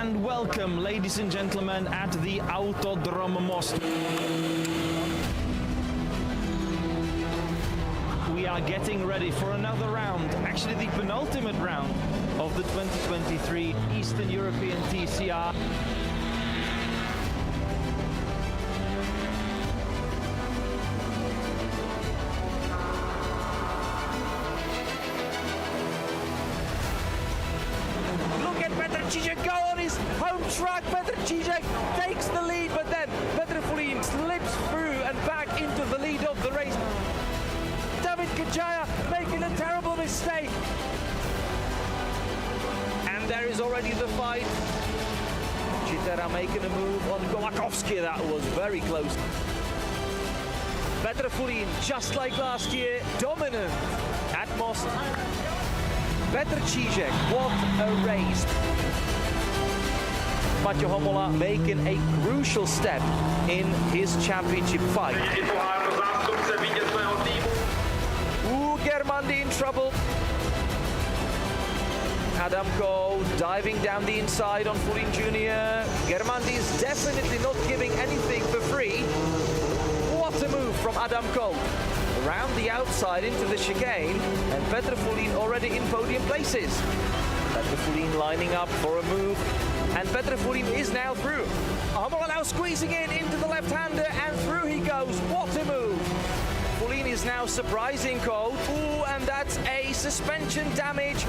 and welcome, ladies and gentlemen, at the Autodrom Most. We are getting ready for another round, actually the penultimate round of the 2023 Eastern European TCR. Go on his home track. Petr Cížek takes the lead, but then Petr Fulín slips through and back into the lead of the race. David Kajaya making a terrible mistake. And there is already the fight. Chitera making a move on Gołakowski. That was very close. Petr Fulín, just like last year, dominant at Most. Petr Cížek, what a race. Maťo Homola making a crucial step in his championship fight. Ooh, Germandi in trouble. Adamko diving down the inside on Fulín Jr. Germandi is definitely not giving anything for free. What a move from Adamko. Around the outside into the chicane, and Petr Fulín already in podium places. Petr Fulín lining up for a move, and Petr Fulín is now through. Homola now squeezing in into the left-hander, and through he goes. What a move! Fulín is now surprising Cote. Ooh, and that's a suspension damage.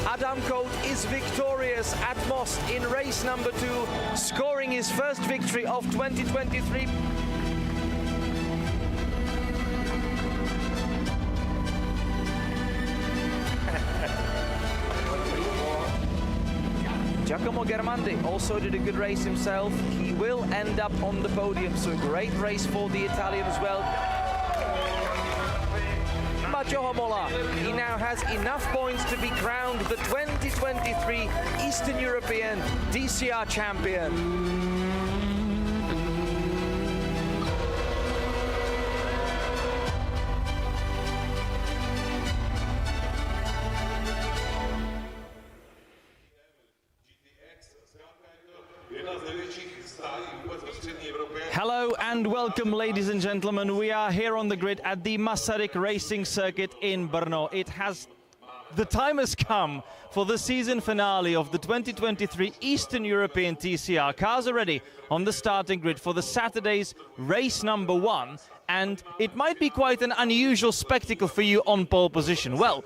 Adam Cote is victorious at Most in race number 2, scoring his first victory of 2023. Giacomo Germandi also did a good race himself. He will end up on the podium, so a great race for the Italian as well. Maťo Homola, he now has enough points to be crowned the 2023 Eastern European TCR champion. Hello and welcome, ladies and gentlemen. We are here on the grid at the Masaryk Racing Circuit in Brno. The time has come for the season finale of the 2023 Eastern European TCR. Cars are ready on the starting grid for the Saturday's race number 1, and it might be quite an unusual spectacle for you on pole position. Well,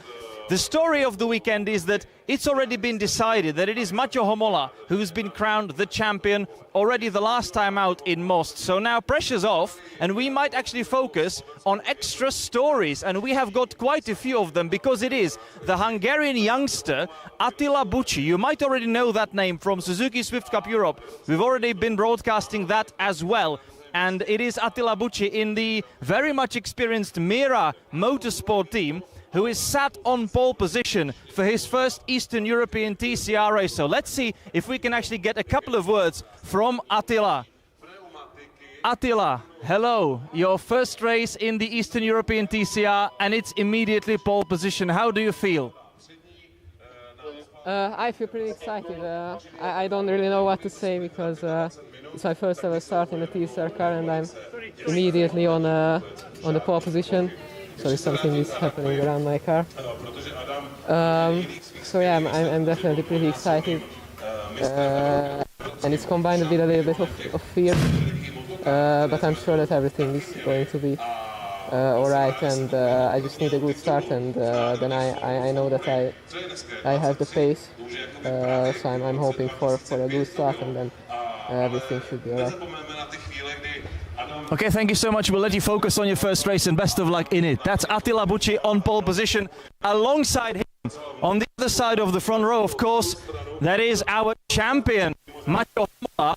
the story of the weekend is that it's already been decided that it is Maťo Homola who's been crowned the champion already the last time out in Most. So now pressure's off, and we might actually focus on extra stories, and we have got quite a few of them, because it is the Hungarian youngster Attila Bucci. You might already know that name from Suzuki Swift Cup Europe. We've already been broadcasting that as well. And it is Attila Bucci in the very much experienced Mira Motorsport team, who is sat on pole position for his first Eastern European TCR race. So let's see if we can actually get a couple of words from Attila. Attila, hello. Your first race in the Eastern European TCR, and it's immediately pole position. How do you feel? I feel pretty excited. I don't really know what to say, because it's my first ever start in the TCR car, and I'm immediately on the pole position. So something is happening around my car. So yeah, I'm definitely pretty excited. And it's combined with a little bit of fear. But I'm sure that everything is going to be alright, and I just need a good start, and then I know that I have the pace. So I'm hoping for a good start, and then everything should be alright. Okay, thank you so much. We'll let you focus on your first race, and best of luck in it. That's Attila Bucci on pole position. Alongside him, on the other side of the front row, of course, that is our champion, Maťo Homola.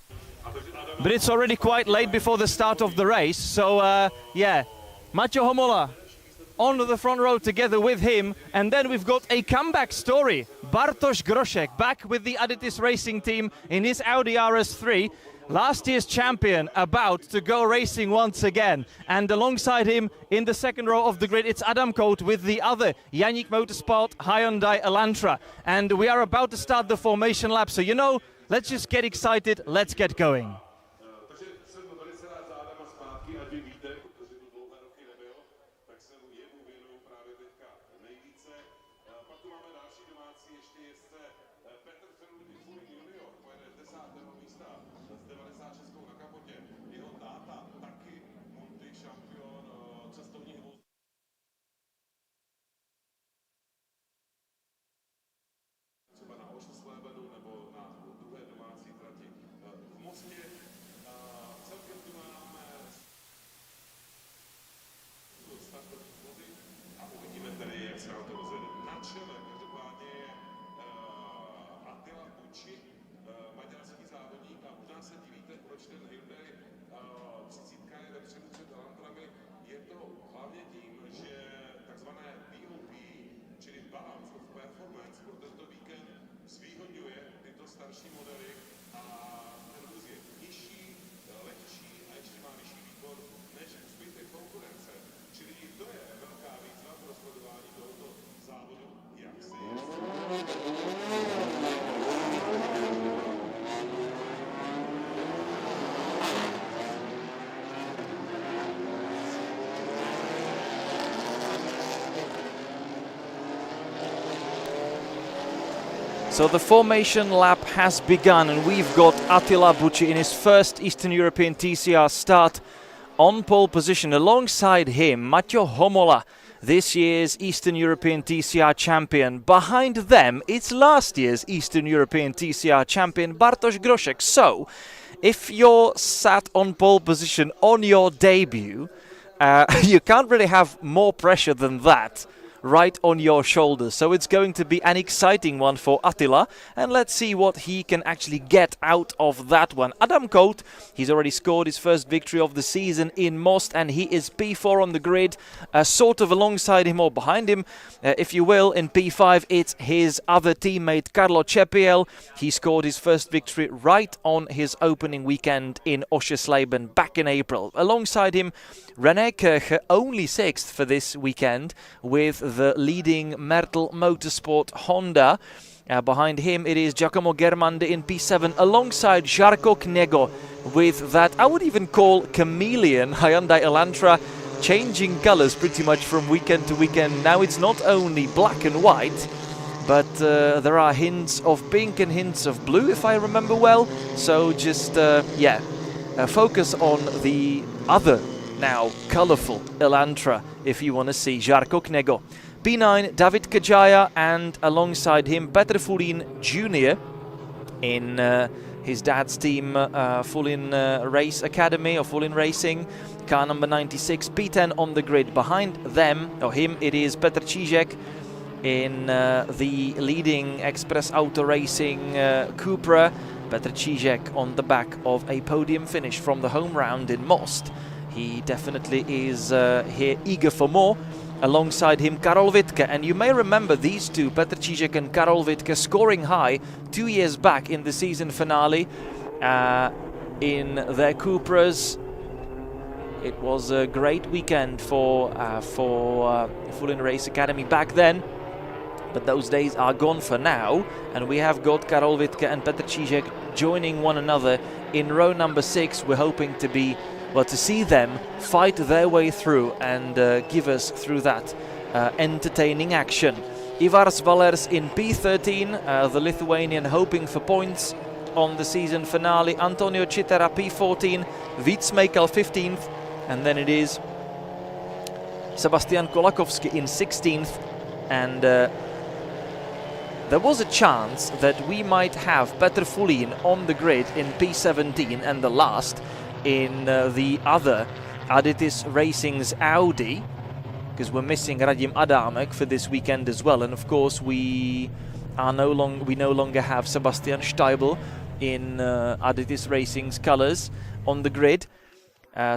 But it's already quite late before the start of the race. So, yeah, Maťo Homola on the front row together with him. And then we've got a comeback story. Bartosz Groszek back with the Aditis Racing team in his Audi RS3. Last year's champion about to go racing once again. And alongside him in the second row of the grid, it's Adam Cote with the other Janik Motorsport Hyundai Elantra. And we are about to start the formation lap. So, you know, let's just get excited, let's get going. So the formation lap has begun, and we've got Attila Bucci in his first Eastern European TCR start on pole position. Alongside him, Maťo Homola, this year's Eastern European TCR champion. Behind them, it's last year's Eastern European TCR champion, Bartosz Groszek. So, if you're sat on pole position on your debut, you can't really have more pressure than that right on your shoulders. So it's going to be an exciting one for Attila, and let's see what he can actually get out of that one. Adam Koht, he's already scored his first victory of the season in Most, and he is P4 on the grid, sort of alongside him or behind him, if you will. In P5 it's his other teammate Karlo Čepiel. He scored his first victory right on his opening weekend in Oschersleben back in April. Alongside him, René Kircher, only 6th for this weekend with the leading Mertl Motorsport Honda. Behind him it is Giacomo Germande in P7 alongside Žarko Knego with that, I would even call, chameleon Hyundai Elantra, changing colors pretty much from weekend to weekend. Now it's not only black and white, but there are hints of pink and hints of blue, if I remember well. So just, focus on the other now colourful Elantra if you want to see Žarko Knego. P9, David Kajaya, and alongside him Petr Fulin Jr. in his dad's team, Fulin Race Academy or Fulin Racing, car number 96. P10 on the grid. Behind them, or him, it is Petr Čížek in the leading Express Auto Racing Cupra. Petr Čížek on the back of a podium finish from the home round in Most. He definitely is here eager for more. Alongside him, Karol Wittke, and you may remember these two, Petr Čížek and Karol Wittke, scoring high 2 years back in the season finale in their Cupras. It was a great weekend for Fulin Race Academy back then, but those days are gone for now, and we have got Karol Wittke and Petr Čížek joining one another in row number 6. We're hoping to be, well, to see them fight their way through and give us through that entertaining action. Ivars Valers in P13, the Lithuanian hoping for points on the season finale. Antonio Citera P14, Víc Mejkal 15th, and then it is Sebastian Kolakovsky in 16th. And there was a chance that we might have Petr Fulin on the grid in P17 and the last in the other Aditis Racing's Audi, because we're missing Radim Adamek for this weekend as well, and of course we no longer have Sebastian Steibel in Aditis Racing's colours on the grid.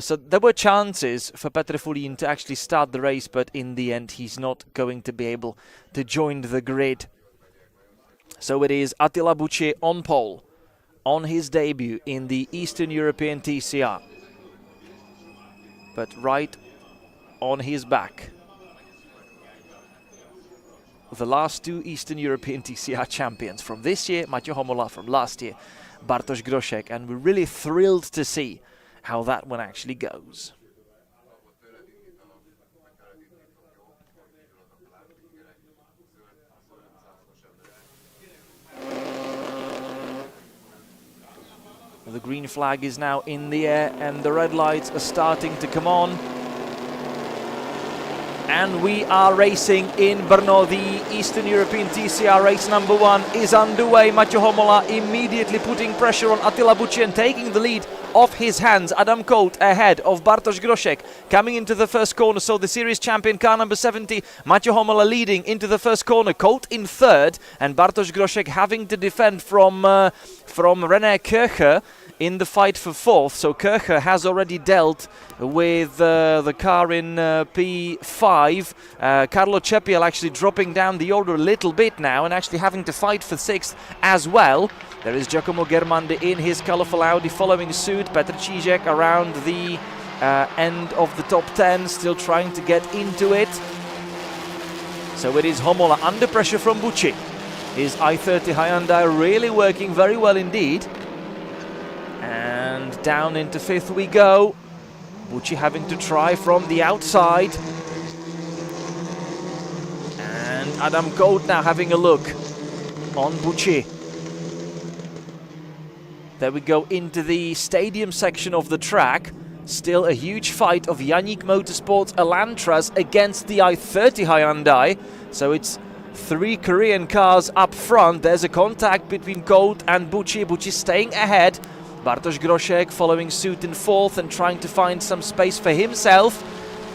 So there were chances for Petr Fulin to actually start the race, but in the end he's not going to be able to join the grid. So it is Attila Bucci on pole on his debut in the Eastern European TCR, but right on his back the last two Eastern European TCR champions from this year, Maťo Homola, from last year, Bartosz Grošek, and we're really thrilled to see how that one actually goes. The green flag is now in the air and the red lights are starting to come on. And we are racing in Brno. The Eastern European TCR race number 1 is underway. Maťo Homola immediately putting pressure on Attila Bucci and taking the lead off his hands. Adam Kolt ahead of Bartosz Grošek coming into the first corner. So the series champion, car number 70, Maťo Homola leading into the first corner. Kolt in third, and Bartosz Grošek having to defend from René Kircher in the fight for fourth. So Kircher has already dealt with the car in P5. Carlo Cepiel actually dropping down the order a little bit now and actually having to fight for sixth as well. There is Giacomo Germandi in his colourful Audi following suit. Petr Čížek around the end of the top 10, still trying to get into it. So it is Homola under pressure from Bucci. His i30 Hyundai really working very well indeed. And down into fifth we go. Bucci having to try from the outside. And Adam Kolt now having a look on Bucci. There we go into the stadium section of the track. Still a huge fight of Yannick Motorsports Elantras against the i30 Hyundai. So it's 3 Korean cars up front. There's a contact between Kolt and Bucci. Bucci staying ahead. Bartosz Grošek following suit in fourth and trying to find some space for himself.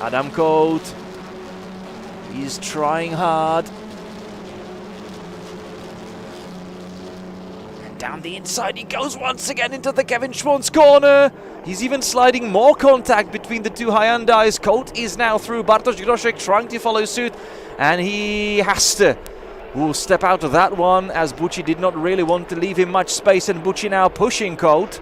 Adam Kolt, he's trying hard. And down the inside he goes once again into the Kevin Schwantz corner. He's even sliding more contact between the two Hyundais. Kolt is now through. Bartosz Grošek trying to follow suit, and he has to step out of that one, as Bucci did not really want to leave him much space, and Bucci now pushing Kolt.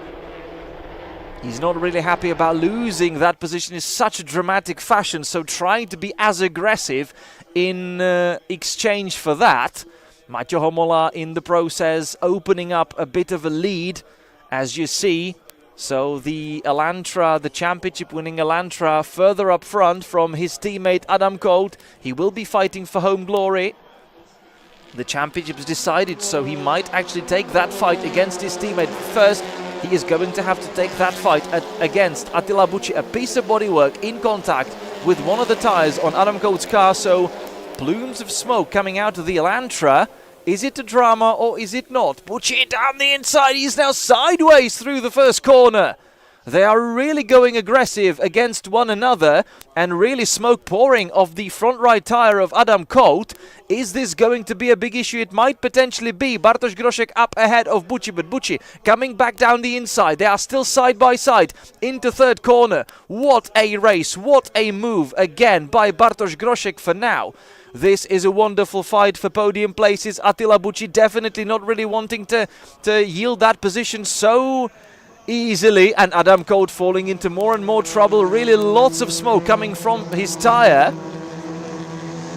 He's not really happy about losing that position in such a dramatic fashion, so trying to be as aggressive in exchange for that. Maťo Homola in the process opening up a bit of a lead, as you see. So the Elantra, the championship winning Elantra, further up front from his teammate Adam Kolt. He will be fighting for home glory. The championship is decided, so he might actually take that fight against his teammate. First, he is going to have to take that fight against Attila Bucci. A piece of bodywork in contact with one of the tyres on Adam Kolt's car, so plumes of smoke coming out of the Elantra. Is it a drama or is it not? Bucci down the inside, he's now sideways through the first corner. They are really going aggressive against one another, and really smoke pouring off the front right tyre of Adam Kolt. Is this going to be a big issue? It might potentially be. Bartosz Grošek up ahead of Bucci, but Bucci coming back down the inside. They are still side by side into third corner. What a race, what a move again by Bartosz Grošek for now. This is a wonderful fight for podium places. Attila Bucci definitely not really wanting to yield that position so easily, and Adam Kolt falling into more and more trouble. Really lots of smoke coming from his tyre,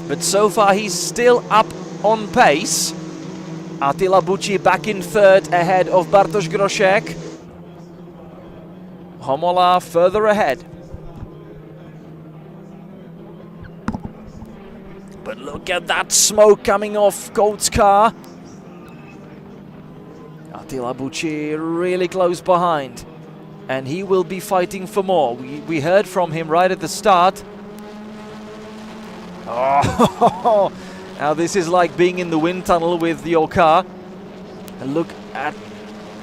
but so far he's still up on pace. Attila Bucci back in third ahead of Bartosz Grošek. Homola further ahead. But look at that smoke coming off Kolt's car. Attila Bucci really close behind, and he will be fighting for more. We heard from him right at the start. Oh, now this is like being in the wind tunnel with your car. And look at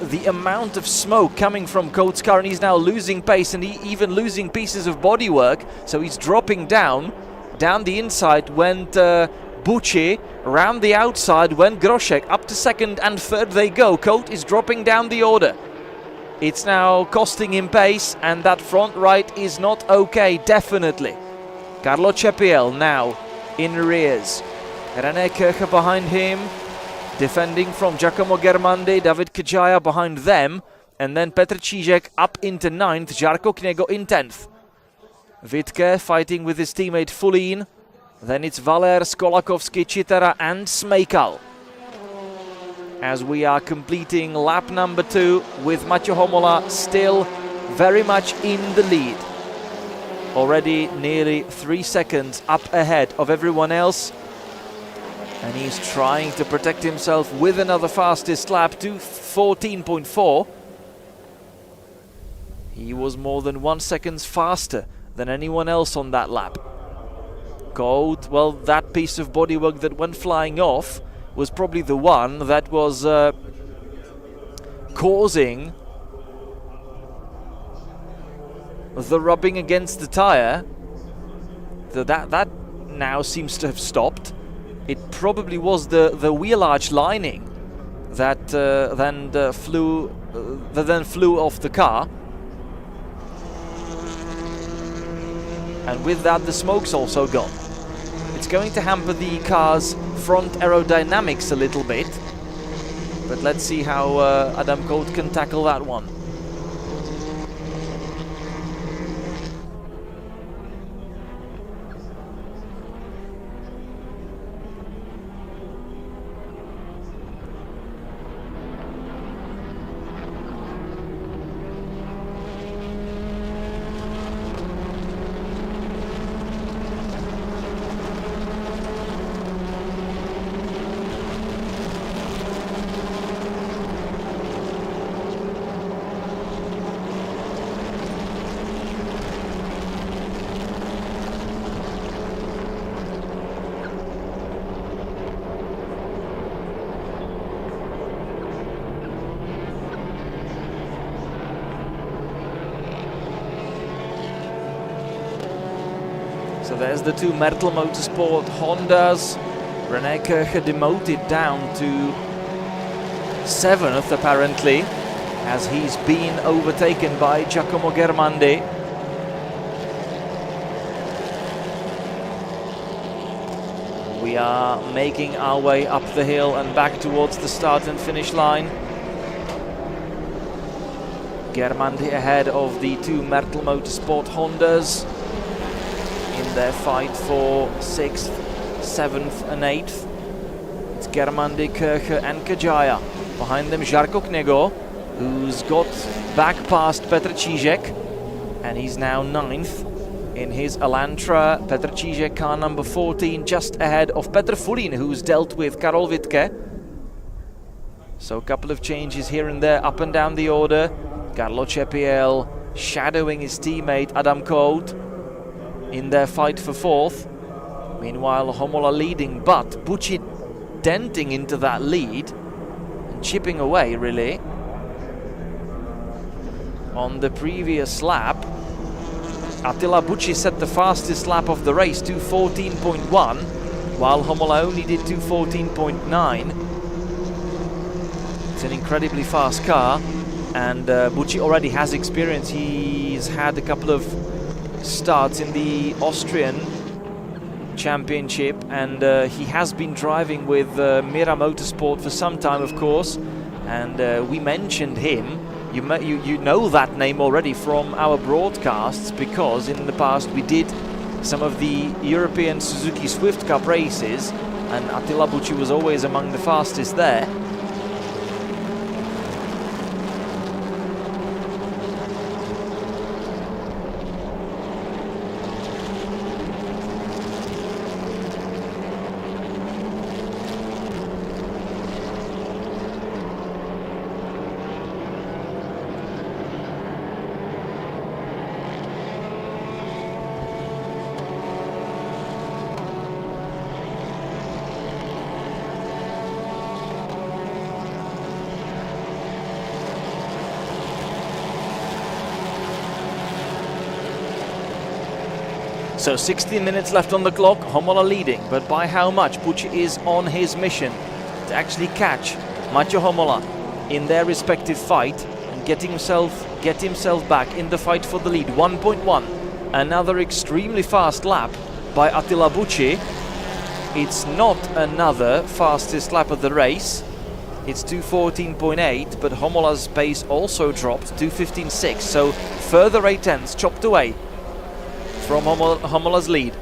the amount of smoke coming from Kolt's car, and he's now losing pace, and he even losing pieces of bodywork. So he's dropping down. Down the inside went Bucci, around the outside went Grošek. Up to second and third they go. Kolt is dropping down the order. It's now costing him pace, and that front right is not okay, definitely. Carlo Cepiel now in rears. René Kircher behind him, defending from Giacomo Germandi, David Kajaya behind them, and then Petr Čížek up into 9th, Žarko Knego in 10th. Wittke fighting with his teammate Fulin Then it's Valer, Skolakovsky, Chitara and Smejkal. As we are completing lap number 2 with Maťo Homola still very much in the lead. Already nearly 3 seconds up ahead of everyone else. And he's trying to protect himself with another fastest lap to 14.4. He was more than 1 second faster than anyone else on that lap. Gold, well, that piece of bodywork that went flying off was probably the one that was causing the rubbing against the tire. That now seems to have stopped. It probably was the wheel arch lining that then flew off the car. And with that, the smoke's also gone. It's going to hamper the car's front aerodynamics a little bit. But let's see how Adam Kolt can tackle that one. So there's the two Mertl Motorsport Hondas. René Kircher demoted down to 7th apparently, as he's been overtaken by Giacomo Germandi. We are making our way up the hill and back towards the start and finish line. Germandi ahead of the two Mertl Motorsport Hondas in their fight for 6th, 7th and 8th. It's Germandi, Kircher and Kajaya. Behind them Žarko Knego, who's got back past Petr Čížek, and he's now 9th in his Elantra. Petr Čížek, car number 14, just ahead of Petr Fulin, who's dealt with Karol Wittke. So a couple of changes here and there, up and down the order. Carlo Cepiel shadowing his teammate Adam Kolt in their fight for 4th. Meanwhile, Homola leading, but Bucci denting into that lead and chipping away, really. On the previous lap, Attila Bucci set the fastest lap of the race, 2:14.1, while Homola only did 2:14.9. It's an incredibly fast car, and Bucci already has experience. He's had a couple of starts in the Austrian Championship, and he has been driving with Mira Motorsport for some time, of course, and we mentioned him. You know that name already from our broadcasts, because in the past we did some of the European Suzuki Swift Cup races, and Attila Bucci was always among the fastest there. So 16 minutes left on the clock, Homola leading, but by how much? Bucci is on his mission to actually catch Maťo Homola in their respective fight and get himself back in the fight for the lead. 1.1, another extremely fast lap by Attila Bucci. It's not another fastest lap of the race. It's 2:14.8, but Homola's pace also dropped, 2:15.6, so further 8 tenths chopped away from Homola's lead.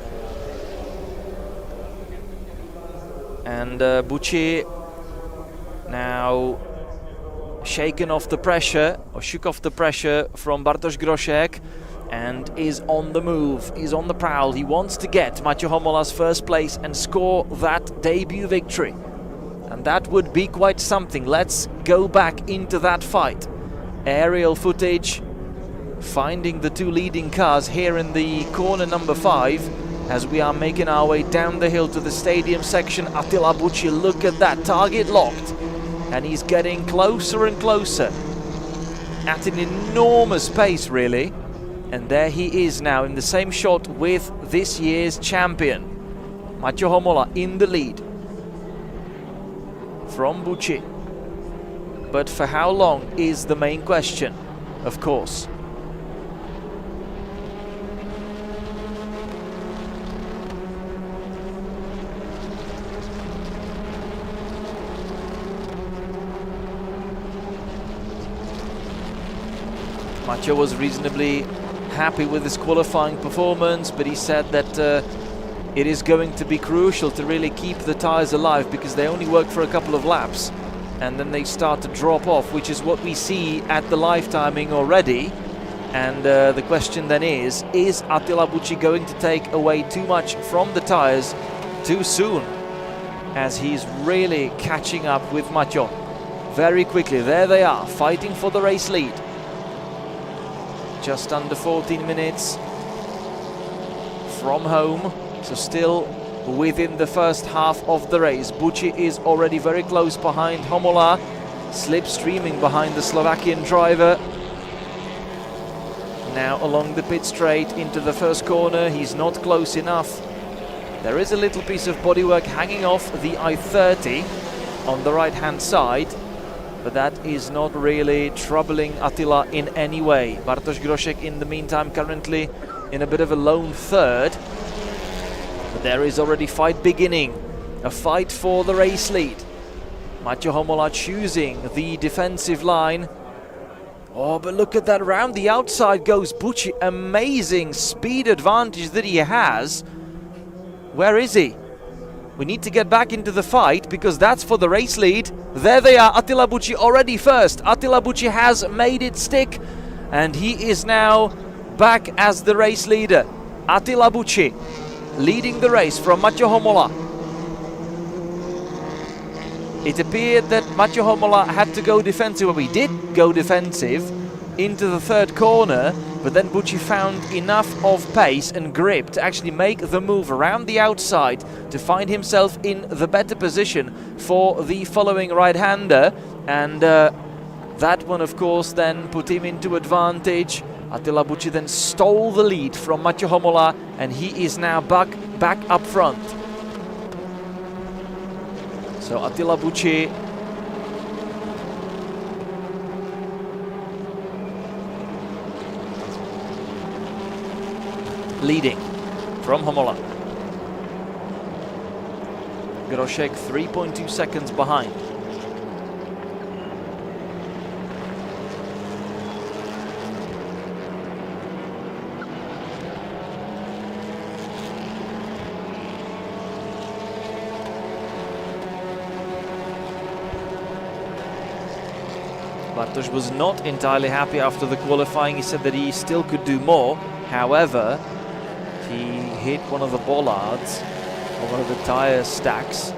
And Bucci now shaken off the pressure, or shook off the pressure from Bartosz Groszek, and is on the move, is on the prowl. He wants to get Maťo Homola's first place and score that debut victory. And that would be quite something. Let's go back into that fight. Aerial footage, finding the two leading cars here in the corner number 5 as we are making our way down the hill to the stadium section. Attila Bucci, look at that, target locked. And he's getting closer and closer at an enormous pace, really. And there he is now in the same shot with this year's champion. Maťo Homola in the lead from Bucci. But for how long is the main question, of course. Maťo was reasonably happy with his qualifying performance, but he said that it is going to be crucial to really keep the tires alive, because they only work for a couple of laps and then they start to drop off, which is what we see at the live timing already. And the question then is Attila Bucci going to take away too much from the tires too soon, as he's really catching up with Maťo very quickly. There they are, fighting for the race lead. Just under 14 minutes from home, so still within the first half of the race. Bucci is already very close behind Homola, slipstreaming behind the Slovakian driver. Now along the pit straight into the first corner, he's not close enough. There is a little piece of bodywork hanging off the I-30 on the right hand side, but that is not really troubling Attila in any way. Bartosz Groszek in the meantime currently in a bit of a lone third. But there is already fight beginning, a fight for the race lead. Maťo Homola choosing the defensive line. Oh, but look at that, round the outside goes Bucci. Amazing speed advantage that he has. Where is he? We need to get back into the fight, because that's for the race lead. There they are, Attila Bucci already first. Attila Bucci has made it stick, and he is now back as the race leader. Attila Bucci leading the race from Maťo Homola. It appeared that Maťo Homola had to go defensive. Well, he did go defensive into the third corner, but then Bucci found enough of pace and grip to actually make the move around the outside to find himself in the better position for the following right-hander. And that one, of course, then put him into advantage. Attila Bucci then stole the lead from Maťo Homola, and he is now back up front. So Attila Bucci leading from Homola. Groszek 3.2 seconds behind. Bartosz was not entirely happy after the qualifying. He said that he still could do more. However, he hit one of the bollards, or one of the tire stacks,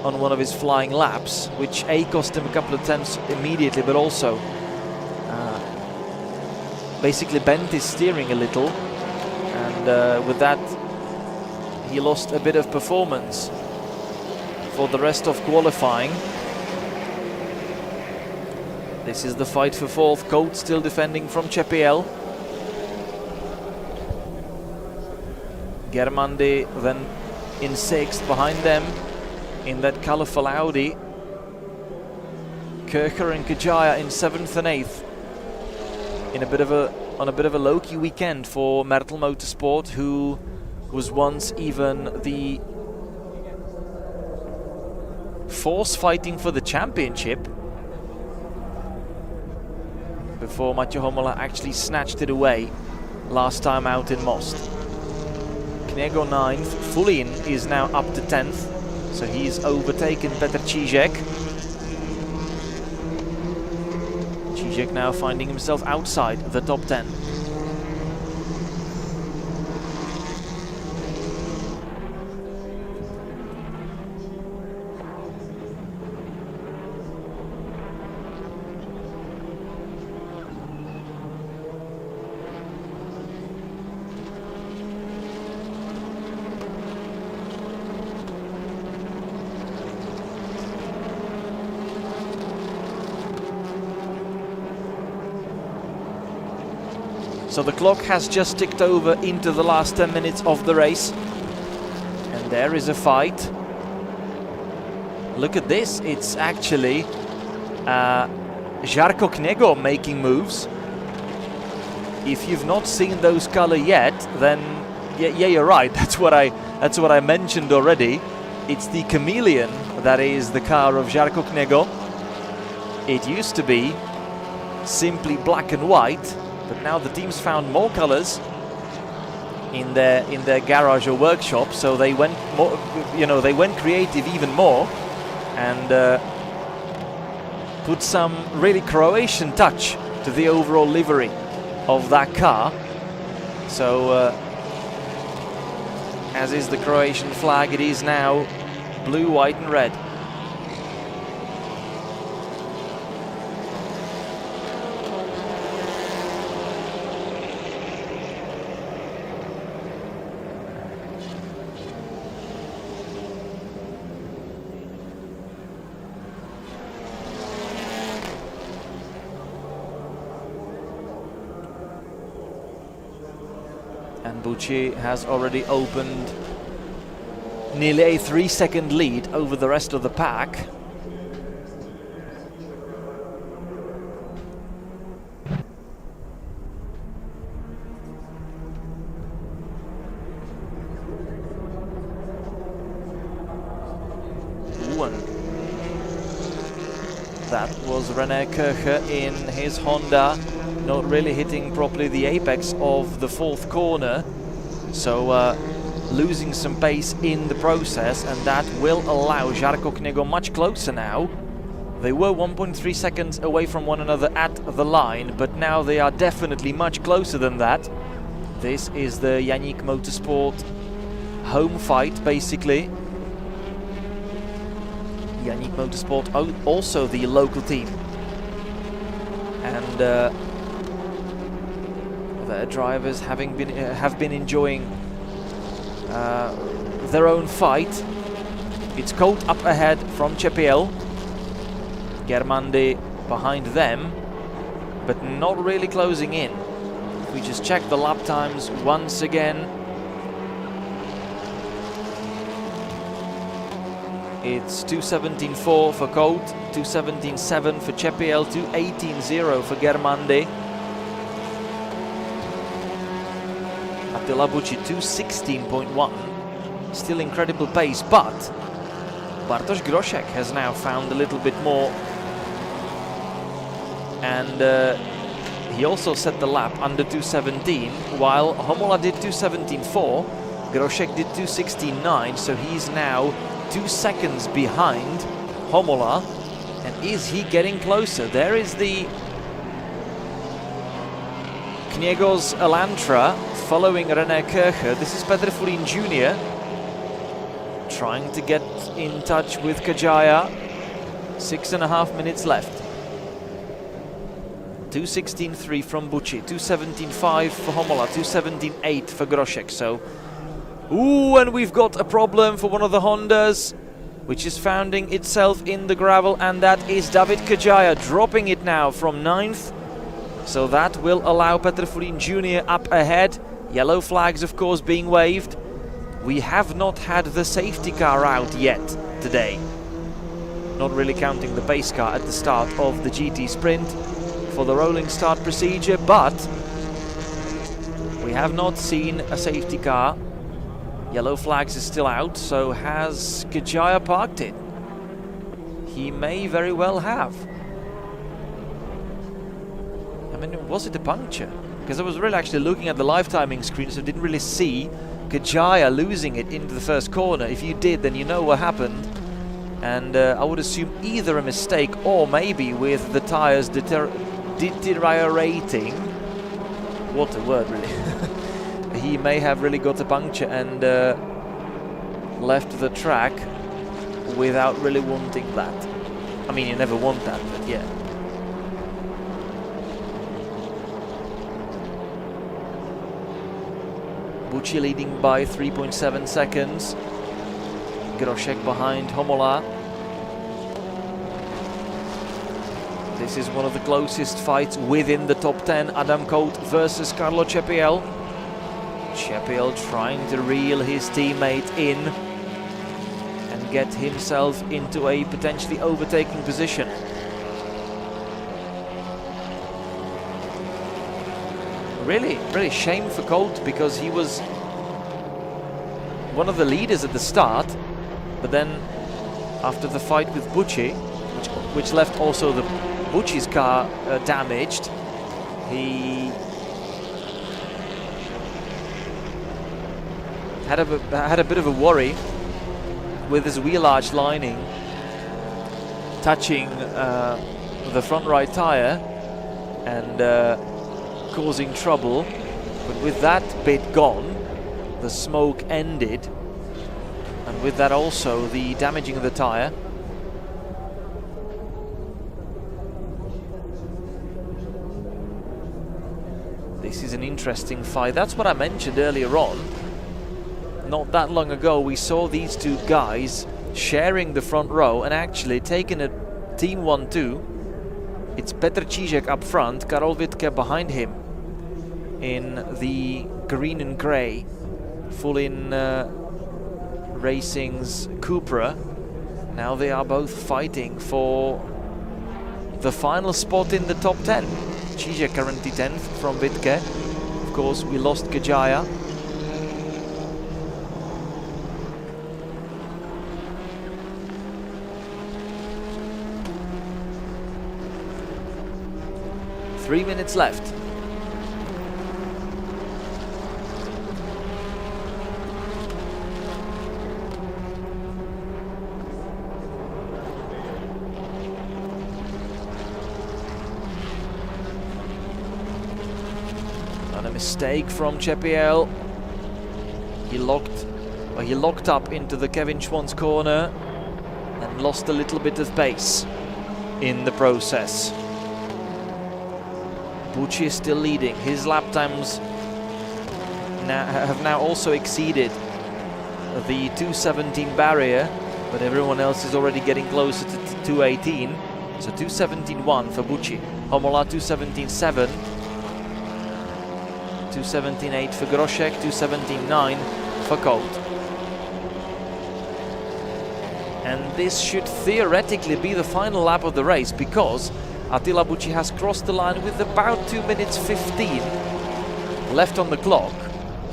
on one of his flying laps, which cost him a couple of attempts immediately, but also basically bent his steering a little, and with that he lost a bit of performance for the rest of qualifying. This is the fight for fourth. Colt still defending from Cepiel. Germandi then in sixth behind them in that colourful Audi. Kircher and Kajaya in seventh and eighth in on a bit of a low-key weekend for Mertl Motorsport, who was once even the force fighting for the championship before Maťo Homola actually snatched it away last time out in Most. Kniego 9th. Fulin is now up to 10th. So he's overtaken Petr Čížek. Čížek now finding himself outside the top 10. So the clock has just ticked over into the last 10 minutes of the race. And there is a fight. Look at this, it's actually Žarko Kniego making moves. If you've not seen those color yet, then yeah, you're right. That's what I mentioned already. It's the Chameleon that is the car of Žarko Kniego. It used to be simply black and white, but now the team's found more colors in their garage or workshop, so they went more, they went creative even more and put some really Croatian touch to the overall livery of that car. So as is the Croatian flag, it is now blue, white and red. And Bucci has already opened nearly a 3-second lead over the rest of the pack. That was René Kircher in his Honda, not really hitting properly the apex of the fourth corner, so losing some pace in the process, and that will allow Žarko Kniego much closer now. They were 1.3 seconds away from one another at the line, but now they are definitely much closer than that. This is the Janík Motorsport home fight, basically. Janík Motorsport also the local team, and their drivers have been enjoying their own fight. It's Colt up ahead from Chepiel, Germandi behind them, but not really closing in. If we just check the lap times once again, it's 2:17.4 for Colt, 2:17.7 for Chepiel, 2:18.0 for Germandi. Attila Bucci 2:16.1, still incredible pace, but Bartosz Groszek has now found a little bit more, and he also set the lap under 2:17, while Homola did 2:17.4, Groszek did 2:16.9, so he's now 2 seconds behind Homola. And is he getting closer? There is the Kniego's Elantra following René Kircher. This is Petr Fulin Jr. trying to get in touch with Kajaya. 6.5 minutes left. 2:16.3 from Bucci, 2:17.5 for Homola, 2:17.8 for Groszek. So, ooh, and we've got a problem for one of the Hondas, which is finding itself in the gravel, and that is David Kajaya dropping it now from 9th. So that will allow Petr Fulin Jr. up ahead. Yellow flags, of course, being waved. We have not had the safety car out yet today. Not really counting the pace car at the start of the GT sprint for the rolling start procedure, but we have not seen a safety car. Yellow flags is still out, so has Kajaya parked it? He may very well have. I mean, was it a puncture? Because I was really actually looking at the live timing screen, so didn't really see Kajaya losing it into the first corner. If you did, then you know what happened. And I would assume either a mistake or maybe with the tires deteriorating. What a word, really. He may have really got a puncture and left the track without really wanting that. I mean, you never want that, but yeah. Bucci leading by 3.7 seconds. Groszek behind Homola. This is one of the closest fights within the top 10. Adam Colt versus Carlo Cepiel. Cepiel trying to reel his teammate in and get himself into a potentially overtaking position. Really shame for Colt, because he was one of the leaders at the start, but then after the fight with Bucci, which left also the Bucci's car damaged, he had a bit of a worry with his wheel arch lining touching the front right tire and causing trouble. But with that bit gone, the smoke ended, and with that also the damaging of the tire. This is an interesting fight. That's what I mentioned earlier on. Not that long ago we saw these two guys sharing the front row and actually taking a team 1-2. It's Petr Čížek up front, Karol Wittke behind him in the green and grey Full-In Racing's Cupra. Now they are both fighting for the final spot in the top 10. Čížek currently 10th from Wittke. Of course, we lost Kajaya. Three minutes left. And a mistake from Cepiel. He locked up into the Kevin Schwann's corner and lost a little bit of pace in the process. Bucci is still leading. His lap times have now also exceeded the 2:17 barrier, but everyone else is already getting closer to 2:18. So 2:17.1 for Bucci. Homola 2:17.7. 2:17.8 for Groszek. 2:17.9 for Colt. And this should theoretically be the final lap of the race, because Attila Bucci has crossed the line with about 2 minutes 15 left on the clock.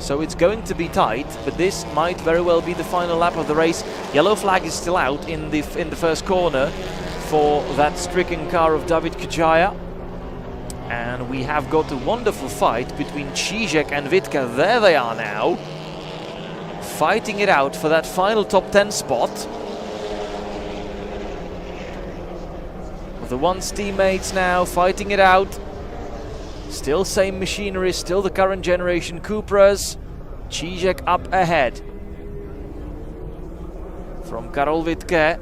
So it's going to be tight, but this might very well be the final lap of the race. Yellow flag is still out in the first corner for that stricken car of David Kajaya. And we have got a wonderful fight between Čížek and Wittke. There they are now, fighting it out for that final top 10 spot. The once teammates now fighting it out. Still same machinery, still the current generation Cupras. Čížek up ahead from Karol Wittke.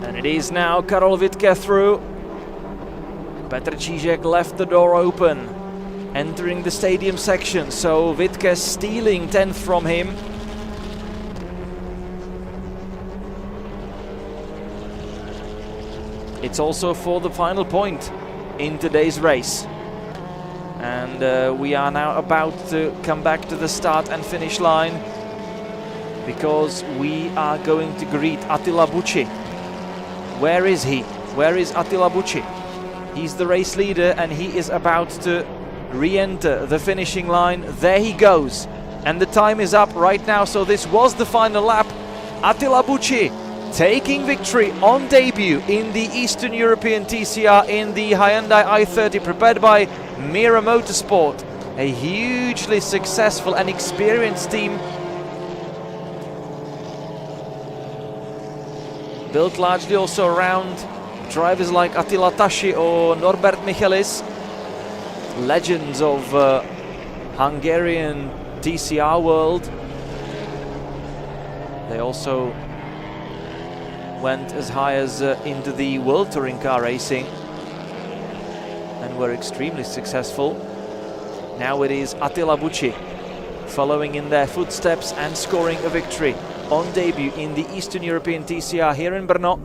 And it is now Karol Wittke through. Petr Čížek left the door open entering the stadium section. So Wittke stealing 10th from him. It's also for the final point in today's race. And we are now about to come back to the start and finish line, because we are going to greet Attila Bucci. Where is he? Where is Attila Bucci? He's the race leader and he is about to re-enter the finishing line. There he goes. And the time is up right now, so this was the final lap. Attila Bucci taking victory on debut in the Eastern European TCR in the Hyundai i30 prepared by Mira Motorsport. A hugely successful and experienced team, built largely also around drivers like Attila Tashi or Norbert Michelis, legends of Hungarian TCR world. They also went as high as into the World Touring Car Racing and were extremely successful. Now it is Attila Bucci following in their footsteps and scoring a victory on debut in the Eastern European TCR here in Brno.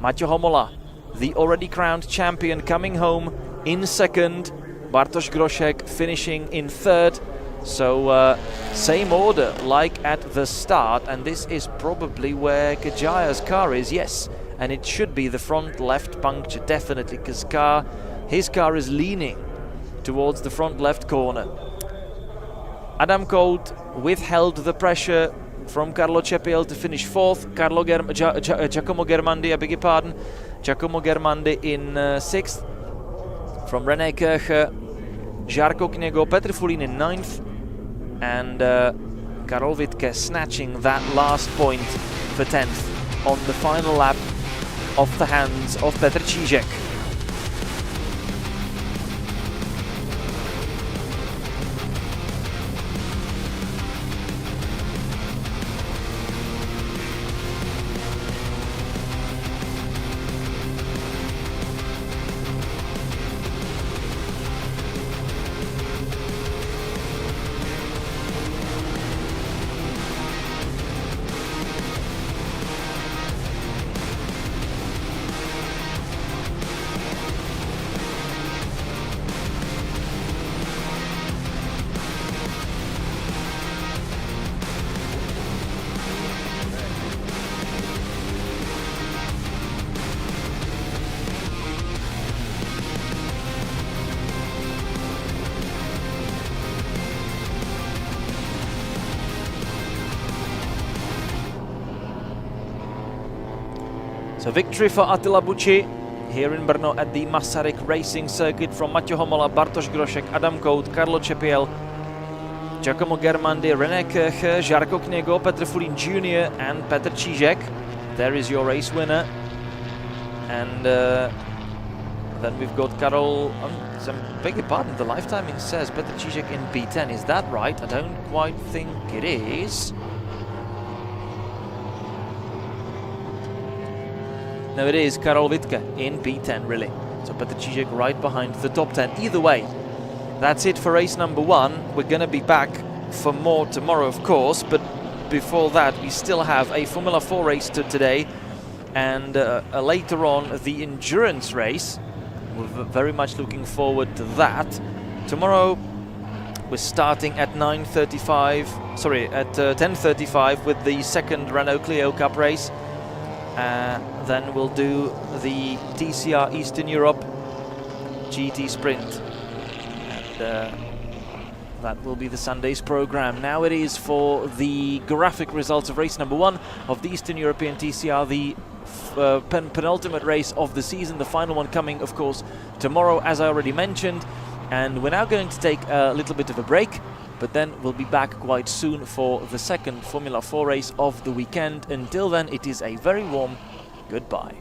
Maťo Homola, the already crowned champion, coming home in second. Bartosz Groszek finishing in third. So same order like at the start, and this is probably where Kajaya's car is, yes. And it should be the front left puncture, definitely, because his car is leaning towards the front left corner. Adam Colt withheld the pressure from Carlo Cepiel to finish fourth. Giacomo Germandi, I beg your pardon. Giacomo Germandi in sixth. From René Kircher, Žarko Kněgo, Petr Fulín in ninth. And Karol Wittke snatching that last point for 10th on the final lap off the hands of Petr Čížek. So victory for Attila Bucci here in Brno at the Masaryk Racing Circuit from Maťo Homola, Bartosz Groszek, Adam Colt, Carlo Cepiel, Giacomo Germandi, René Kircher, Žarko Kněgo, Petr Fulín Jr. and Petr Čížek. There is your race winner. And then we've got Karol, beg your pardon, the lifetime it says Petr Čížek in P10. Is that right? I don't quite think it is. No, it is Karol Wittke in P10, really. So Petr Čížek right behind the top 10. Either way, that's it for race number 1. We're going to be back for more tomorrow, of course, but before that, we still have a Formula 4 race today, and later on, the endurance race. We're very much looking forward to that. Tomorrow, we're starting at 10:35 with the second Renault Clio Cup race. Then we'll do the TCR Eastern Europe GT Sprint, and that will be the Sunday's program. Now it is for the graphic results of race number 1 of the Eastern European TCR, the penultimate race of the season, the final one coming, of course, tomorrow, as I already mentioned. And we're now going to take a little bit of a break, but then we'll be back quite soon for the second Formula 4 race of the weekend. Until then, it is a very warm goodbye.